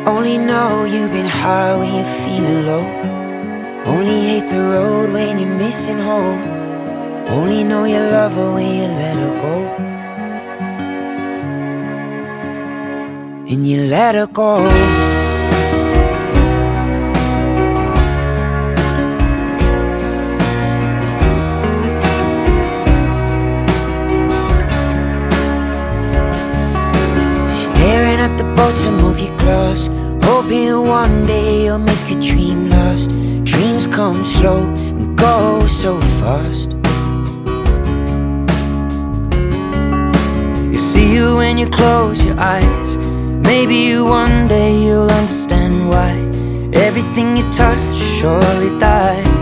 Only know you've been high when you're feeling low. Only hate the road when you're missing home. Only know you love her when you let her go. And you let her go. Staring at the bottom of your glass, hoping one day you'll make a dream last. Dreams come slow and go so fast. You see you when you close your eyes. Maybe one day you'll understand why everything you touch surely dies.